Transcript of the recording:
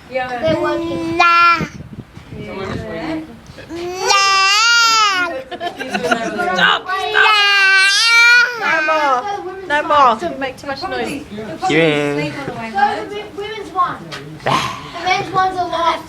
They're working. Stop! No more. You make too much noise. Kidding. Women's one. The men's one's a lot.